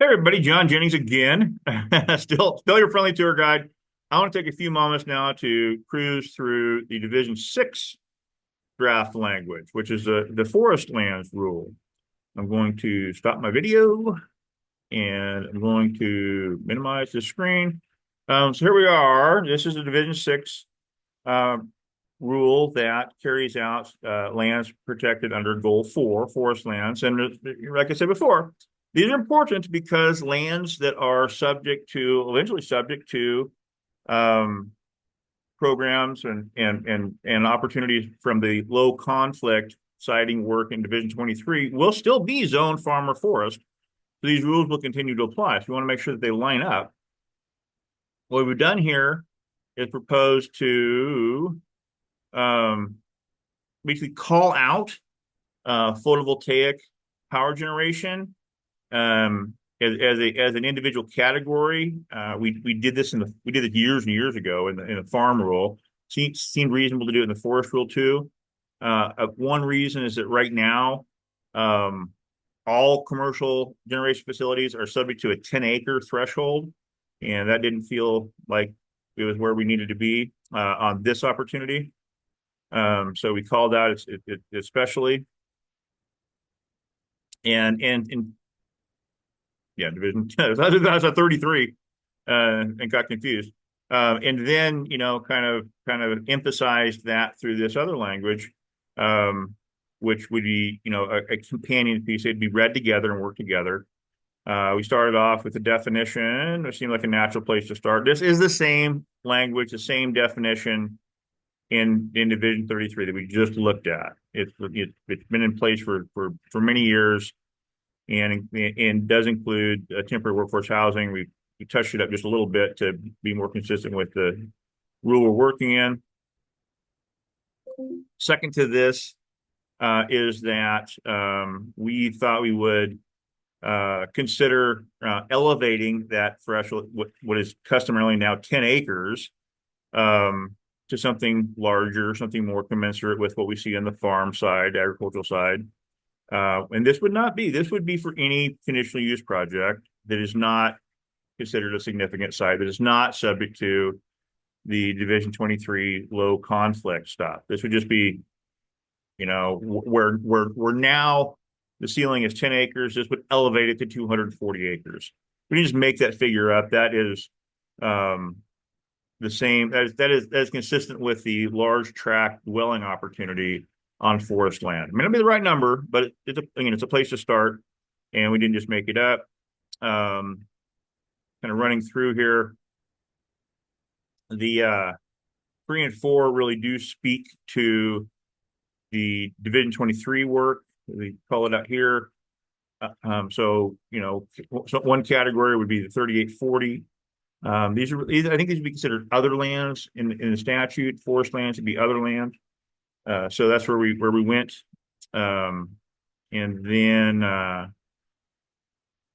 Hey everybody, John Jennings again. Still your friendly tour guide. I want to take a few moments now to cruise through the Division 6 draft language, which is the forest lands rule. I'm going to stop my video and I'm going to minimize the screen. So here we are. This is the Division 6 uh, rule that carries out lands protected under Goal 4, forest lands. And like I said before, these are important because lands that are eventually subject to um, programs and opportunities from the low conflict siting work in Division 23 will still be zone farm or forest. So these rules will continue to apply. So you want to make sure that they line up. What we've done here is propose to um, basically call out photovoltaic power generation as an individual category. We did this we did it years and years ago in the farm rule. Seemed reasonable to do it in the forest rule too. One reason is that right now, um, all commercial generation facilities are subject to a 10-acre threshold, and that didn't feel like it was where we needed to be on this opportunity. So we called out especially and yeah, division. That's a 33, and got confused. And then kind of emphasized that through this other language, um, which would be a companion piece. It'd be read together and work together. We started off with the definition. It seemed like a natural place to start. This is the same language, the same definition in Division 33 that we just looked at. It's been in place for many years and does include temporary workforce housing. We touched it up just a little bit to be more consistent with the rule we're working in. Second to this is that we thought we would consider elevating that threshold, what is customarily now 10 acres, to something larger, something more commensurate with what we see on the farm side, agricultural side. And this would be for any conditional use project that is not considered a significant site, that is not subject to the Division 23 low conflict stuff. This would just be, where now the ceiling is 10 acres. This would elevate it to 240 acres. We just make that figure up. That is the same. That is consistent with the large tract dwelling opportunity on forest land. It may not be the right number, but it's a place to start, and we didn't just make it up. Kind of running through here, the 3 and 4 really do speak to the Division 23 work. We call it out here. So one category would be the 3840. I think these would be considered other lands in the statute. Forest lands would be other land. So that's where we went. And then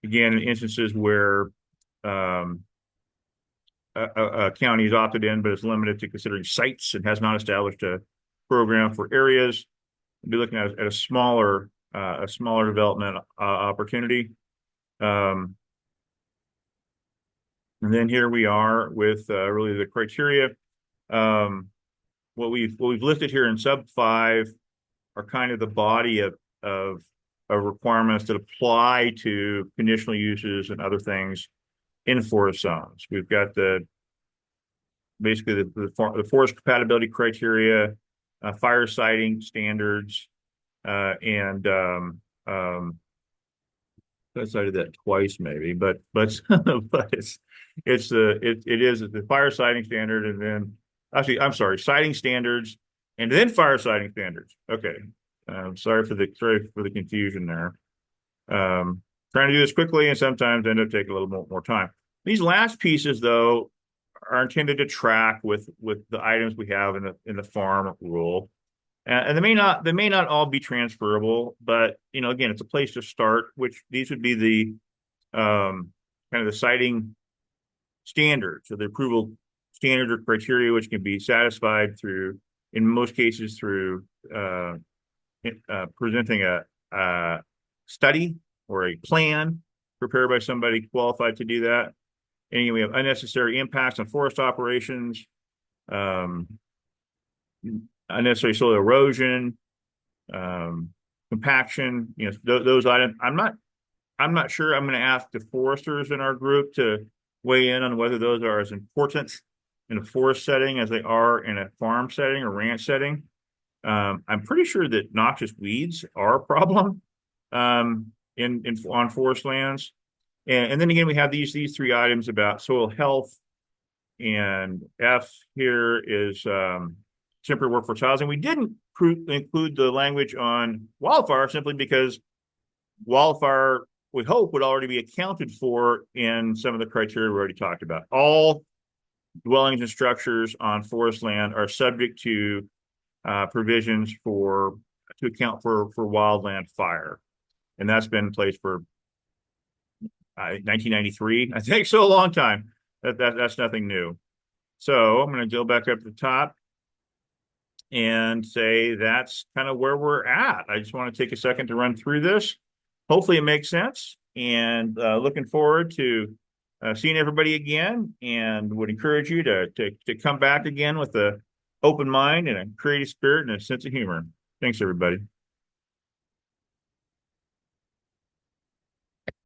again, in instances where a county is opted in, but is limited to considering sites and has not established a program for areas, we'll be looking at a smaller development opportunity. And then here we are with really the criteria. What we've listed here in sub 5 are kind of the body of requirements that apply to conditional uses and other things in forest zones. We've got basically the forest compatibility criteria, fire siting standards, and I cited that twice maybe, but but it is the fire siting standard, and then actually I'm sorry, siting standards and then fire siting standards. Okay. Sorry for the confusion there. Trying to do this quickly and sometimes end up taking a little more time. These last pieces, though, are intended to track with the items we have in the farm rule, and they may not all be transferable, but again, it's a place to start. Which these would be the kind of the siting standards, or the approval standard or criteria, which can be satisfied through, in most cases, through presenting a study or a plan prepared by somebody qualified to do that. And we have unnecessary impacts on forest operations, um, unnecessary soil erosion, compaction, those items. I'm not sure. I'm going to ask the foresters in our group to weigh in on whether those are as important in a forest setting as they are in a farm setting or ranch setting. I'm pretty sure that noxious weeds are a problem on forest lands. And then again, we have these three items about soil health, and F here is temporary workforce housing. We didn't include the language on wildfire simply because wildfire, we hope, would already be accounted for in some of the criteria we already talked about. All dwellings and structures on forest land are subject to provisions to account for wildland fire, and that's been in place for 1993, I think, so a long time. That's nothing new. So I'm going to go back up to the top and say that's kind of where we're at. I just want to take a second to run through this. Hopefully it makes sense, and looking forward to seeing everybody again, and would encourage you to come back again with an open mind and a creative spirit and a sense of humor. Thanks, everybody.